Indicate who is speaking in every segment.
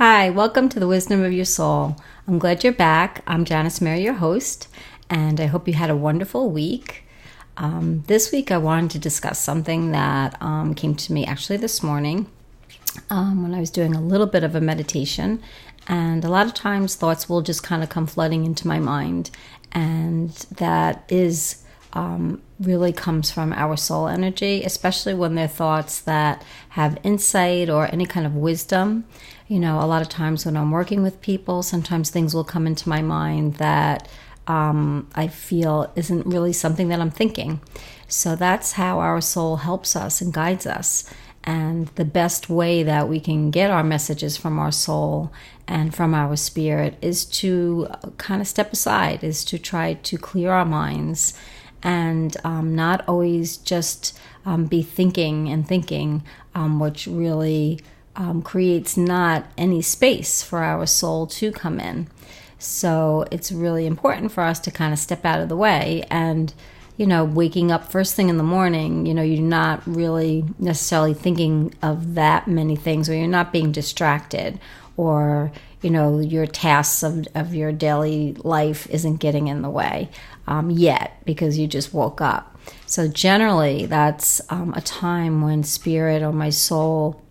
Speaker 1: Hi, welcome to the Wisdom of Your Soul. I'm glad you're back. I'm Janice Mary, your host, and I hope you had a wonderful week. This week I wanted to discuss something that came to me actually this morning when I was doing a little bit of a meditation. And a lot of times thoughts will just kind of come flooding into my mind, and that is really comes from our soul energy, especially when they're thoughts that have insight or any kind of wisdom. You know, a lot of times when I'm working with people, sometimes things will come into my mind that I feel isn't really something that I'm thinking. So that's how our soul helps us and guides us. And the best way that we can get our messages from our soul and from our spirit is to kind of step aside, is to try to clear our minds and not always just be thinking and thinking, which really creates not any space for our soul to come in. So it's really important for us to kind of step out of the way. And, you know, waking up first thing in the morning, you know, you're not really necessarily thinking of that many things, or you're not being distracted, or, you know, your tasks of your daily life isn't getting in the way yet because you just woke up. So generally that's a time when spirit or my soul,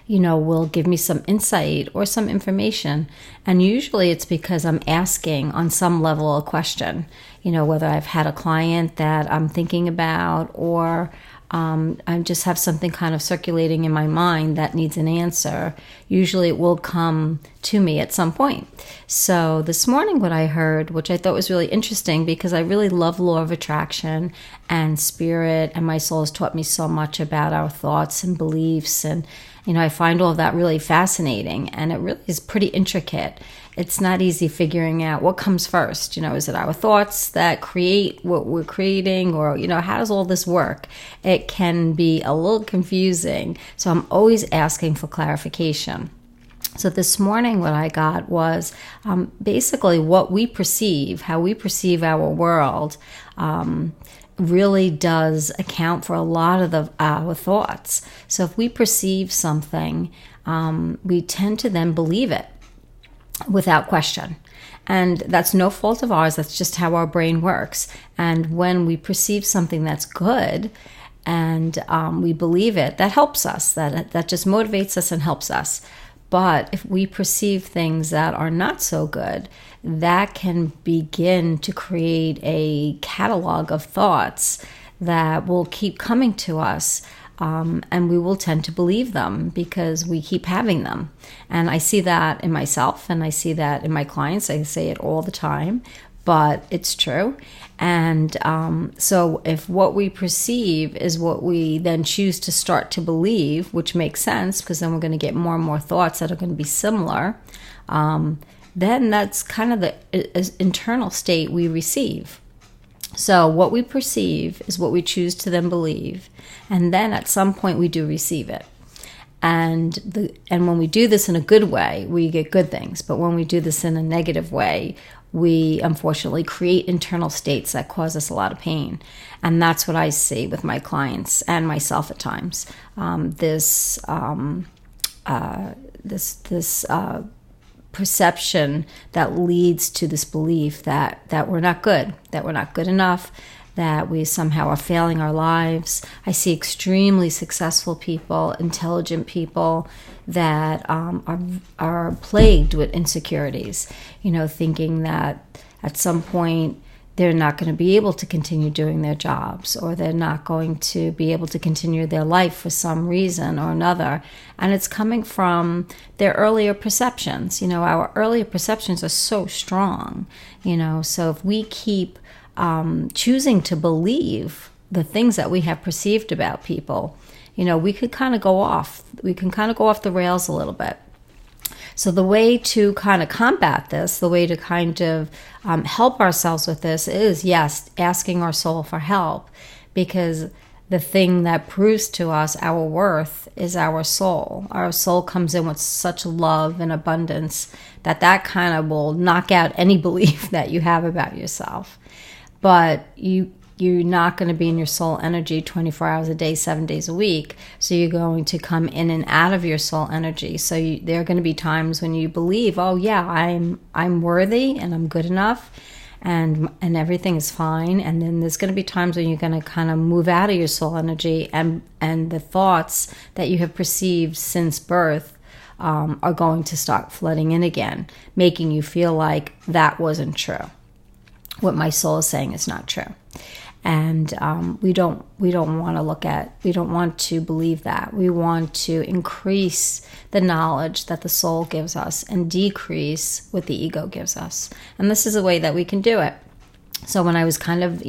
Speaker 1: you know, will give me some insight or some information. And usually it's because I'm asking on some level a question, you know, whether I've had a client that I'm thinking about, or I just have something kind of circulating in my mind that needs an answer. Usually it will come to me at some point. So this morning what I heard, which I thought was really interesting because I really love law of attraction and spirit, and my soul has taught me so much about our thoughts and beliefs, and you know, I find all of that really fascinating, and it really is pretty intricate. It's not easy figuring out what comes first. You know, is it our thoughts that create what we're creating, or, you know, how does all this work? It can be a little confusing. So I'm always asking for clarification. So this morning what I got was basically what we perceive, how we perceive our world, really does account for a lot of our thoughts. So if we perceive something, we tend to then believe it without question. And that's no fault of ours. That's just how our brain works. And when we perceive something that's good and we believe it, that helps us. That just motivates us and helps us. But if we perceive things that are not so good, that can begin to create a catalog of thoughts that will keep coming to us, and we will tend to believe them because we keep having them. And I see that in myself, and I see that in my clients. I say it all the time, but it's true. And so if what we perceive is what we then choose to start to believe, which makes sense because then we're going to get more and more thoughts that are going to be similar, then that's kind of the internal state we receive. So what we perceive is what we choose to then believe, and then at some point we do receive it. And when we do this in a good way, we get good things. But when we do this in a negative way, we unfortunately create internal states that cause us a lot of pain. And that's what I see with my clients and myself at times. This perception that leads to this belief that we're not good, that we're not good enough, that we somehow are failing our lives. I see extremely successful people, intelligent people that are plagued with insecurities, you know, thinking that at some point they're not going to be able to continue doing their jobs, or they're not going to be able to continue their life for some reason or another. And it's coming from their earlier perceptions. You know, our earlier perceptions are so strong, you know, so if we keep choosing to believe the things that we have perceived about people, you know, we could kind of go off. We can kind of go off the rails a little bit. So the way to kind of combat this, the way to kind of help ourselves with this is, yes, asking our soul for help, because the thing that proves to us our worth is our soul. Our soul comes in with such love and abundance that kind of will knock out any belief that you have about yourself. But you you're not going to be in your soul energy 24 hours a day, 7 days a week. So you're going to come in and out of your soul energy. So there are going to be times when you believe, oh yeah, I'm worthy and I'm good enough and everything is fine. And then there's going to be times when you're going to kind of move out of your soul energy, and the thoughts that you have perceived since birth are going to start flooding in again, making you feel like that wasn't true. What my soul is saying is not true. And we don't want to believe that. We want to increase the knowledge that the soul gives us and decrease what the ego gives us. And this is a way that we can do it. So when I was kind of,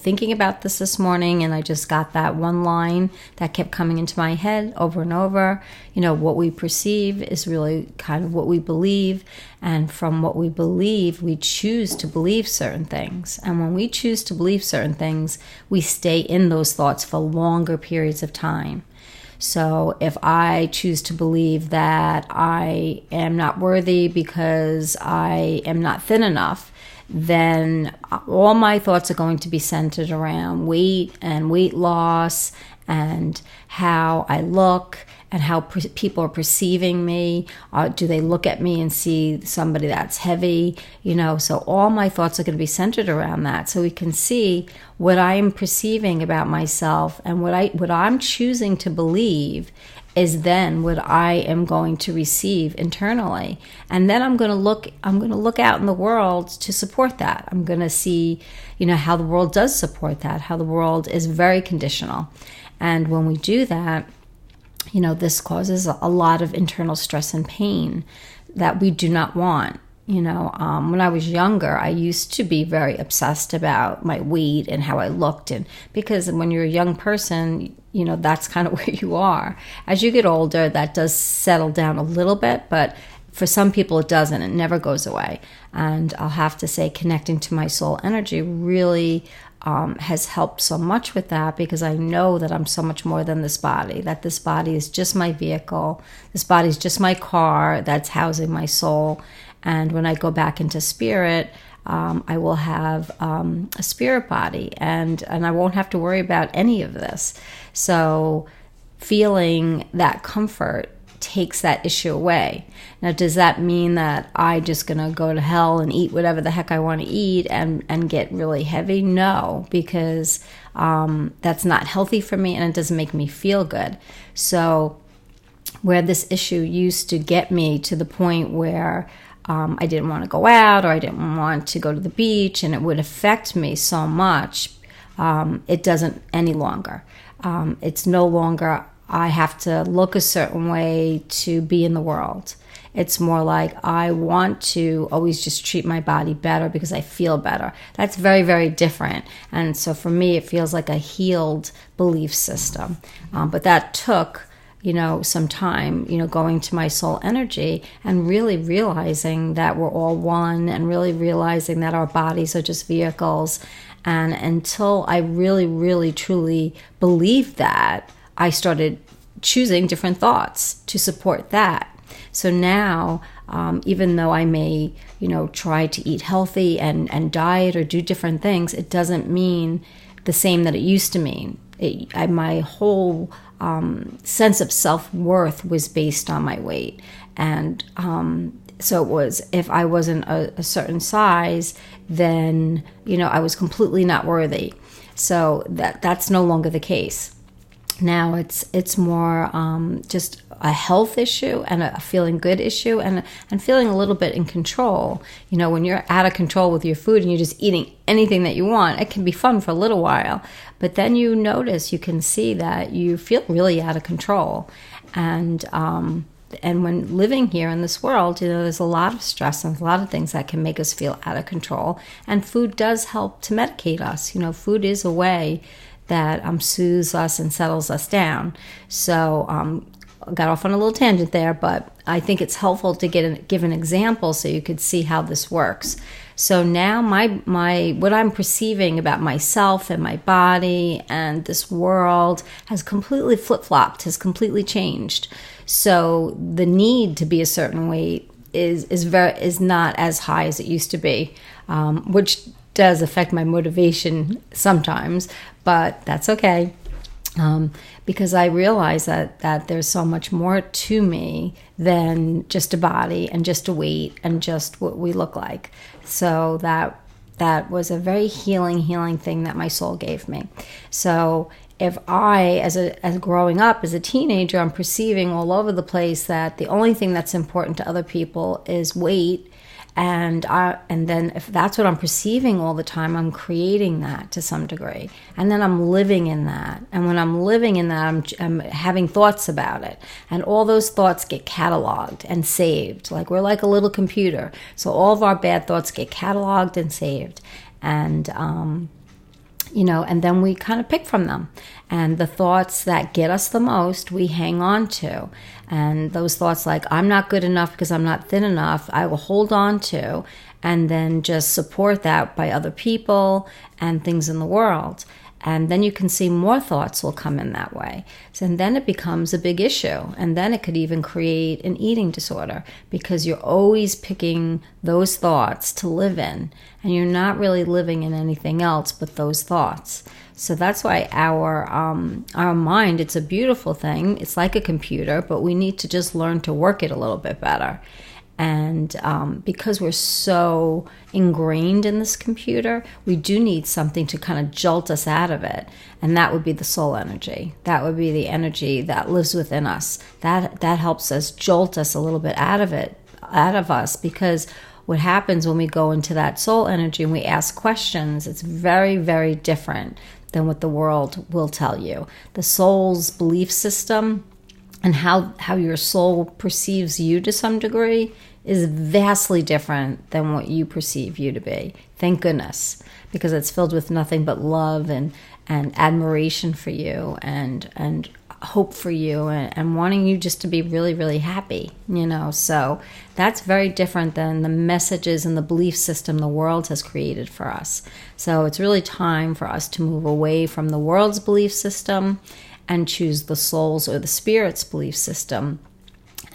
Speaker 1: thinking about this morning, and I just got that one line that kept coming into my head over and over, what we perceive is really kind of what we believe. And from what we believe, we choose to believe certain things. And when we choose to believe certain things, we stay in those thoughts for longer periods of time. So if I choose to believe that I am not worthy because I am not thin enough, then all my thoughts are going to be centered around weight and weight loss and how I look and how people are perceiving me. Do they look at me and see somebody that's heavy? So all my thoughts are going to be centered around that. So we can see what I am perceiving about myself, and what I'm choosing to believe is then what I am going to receive internally. And then I'm going to look out in the world to support that. I'm going to see, how the world does support that, how the world is very conditional. And when we do that, this causes a lot of internal stress and pain that we do not want. When I was younger, I used to be very obsessed about my weight and how I looked. And because when you're a young person, that's kind of where you are. As you get older, that does settle down a little bit, but for some people it doesn't. It never goes away. And I'll have to say, connecting to my soul energy really has helped so much with that, because I know that I'm so much more than this body, that this body is just my vehicle. This body is just my car that's housing my soul. And when I go back into spirit, I will have a spirit body, and I won't have to worry about any of this. So feeling that comfort takes that issue away. Now, does that mean that I'm just going to go to hell and eat whatever the heck I want to eat and get really heavy? No, because that's not healthy for me, and it doesn't make me feel good. So where this issue used to get me to the point where I didn't want to go out, or I didn't want to go to the beach, and it would affect me so much, it doesn't any longer. It's no longer I have to look a certain way to be in the world. It's more like I want to always just treat my body better because I feel better. That's very, very different. And so for me, it feels like a healed belief system. But that took some time, going to my soul energy and really realizing that we're all one, and really realizing that our bodies are just vehicles. And until I really, really, truly believed that, I started choosing different thoughts to support that. So now, even though I may, try to eat healthy and diet or do different things, it doesn't mean the same that it used to mean. My whole sense of self-worth was based on my weight. And so it was, if I wasn't a certain size, then, I was completely not worthy. So that's no longer the case. Now it's more just a health issue and a feeling good issue, and feeling a little bit in control. When you're out of control with your food and you're just eating anything that you want, it can be fun for a little while. But then you can see that you feel really out of control. And when living here in this world, there's a lot of stress and a lot of things that can make us feel out of control. And food does help to medicate us. Food is a way that soothes us and settles us down. So I got off on a little tangent there, but I think it's helpful to give an example so you could see how this works. So now my what I'm perceiving about myself and my body and this world has completely flip-flopped, has completely changed. So the need to be a certain weight is not as high as it used to be, which does affect my motivation sometimes, but that's okay. Because I realize that there's so much more to me than just a body and just a weight and just what we look like. So that was a very healing thing that my soul gave me. So if I, as growing up as a teenager, I'm perceiving all over the place that the only thing that's important to other people is weight, and then if that's what I'm perceiving all the time, I'm creating that to some degree, and then I'm living in that. And when I'm living in that, I'm having thoughts about it, and all those thoughts get cataloged and saved. Like we're like a little computer, so all of our bad thoughts get cataloged and saved, and and then we kind of pick from them. And the thoughts that get us the most, we hang on to. And those thoughts like, I'm not good enough because I'm not thin enough, I will hold on to, and then just support that by other people and things in the world. And then you can see more thoughts will come in that way. So, and then it becomes a big issue. And then it could even create an eating disorder because you're always picking those thoughts to live in. And you're not really living in anything else but those thoughts. So that's why our mind, it's a beautiful thing. It's like a computer, but we need to just learn to work it a little bit better. And because we're so ingrained in this computer, we do need something to kind of jolt us out of it. And that would be the soul energy. That would be the energy that lives within us. That helps us jolt us a little bit out of us, because what happens when we go into that soul energy and we ask questions, it's very, very different than what the world will tell you. The soul's belief system and how your soul perceives you to some degree is vastly different than what you perceive you to be. Thank goodness, because it's filled with nothing but love and admiration for you and hope for you and wanting you just to be really, really happy, So that's very different than the messages and the belief system the world has created for us. So it's really time for us to move away from the world's belief system and choose the soul's or the spirit's belief system.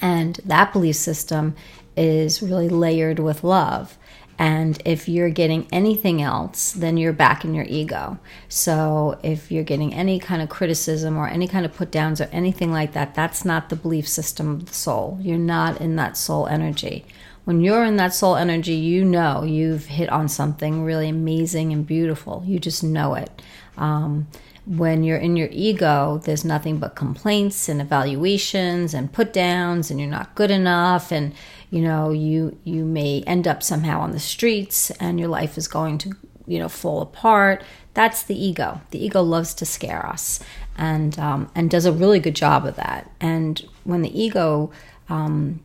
Speaker 1: And that belief system is really layered with love. And if you're getting anything else, then you're back in your ego. So if you're getting any kind of criticism or any kind of put downs or anything like that, that's not the belief system of the soul. You're not in that soul energy. When you're in that soul energy, you've hit on something really amazing and beautiful. You just know it. When you're in your ego, there's nothing but complaints and evaluations and put downs, and you're not good enough, and you may end up somehow on the streets and your life is going to fall apart. That's the ego. The ego loves to scare us and does a really good job of that. And when the ego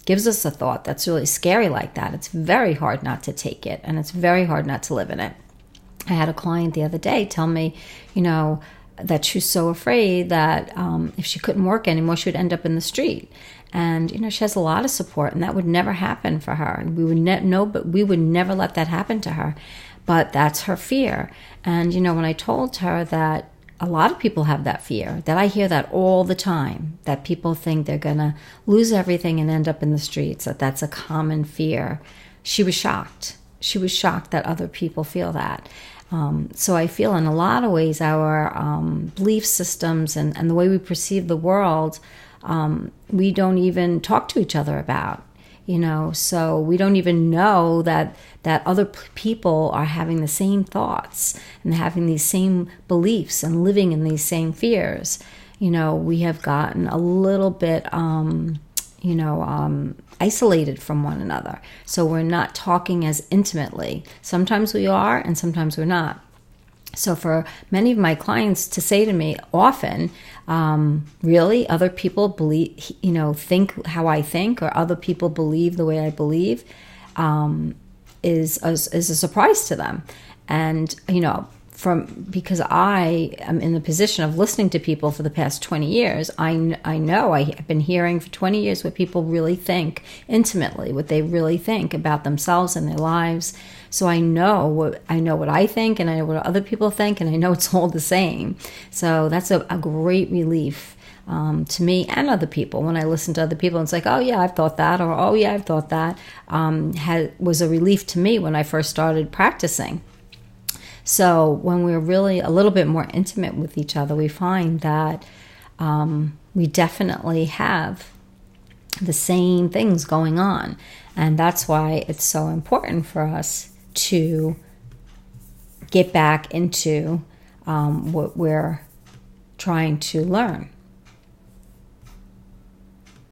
Speaker 1: gives us a thought that's really scary like that, it's very hard not to take it, and it's very hard not to live in it. I had a client the other day tell me, that she was so afraid that if she couldn't work anymore, she would end up in the street. And, she has a lot of support, and that would never happen for her. And we would but we would never let that happen to her. But that's her fear. And, when I told her that a lot of people have that fear, that I hear that all the time, that people think they're going to lose everything and end up in the streets, that's a common fear, she was shocked. She was shocked that other people feel that. So I feel in a lot of ways our belief systems and the way we perceive the world, we don't even talk to each other about, so we don't even know that other people are having the same thoughts and having these same beliefs and living in these same fears. We have gotten a little bit, isolated from one another. So we're not talking as intimately. Sometimes we are, and sometimes we're not. So for many of my clients to say to me often, really, other people believe, think how I think, or other people believe the way I believe, is a surprise to them. And, because I am in the position of listening to people for the past 20 years, I know I have been hearing for 20 years what people really think intimately, what they really think about themselves and their lives. So I know what I think, and I know what other people think, and I know it's all the same. So that's a great relief to me and other people. When I listen to other people, it's like, oh yeah, I've thought that, or oh yeah, I've thought that. Was a relief to me when I first started practicing. So when we're really a little bit more intimate with each other, we find that we definitely have the same things going on. And that's why it's so important for us to get back into what we're trying to learn.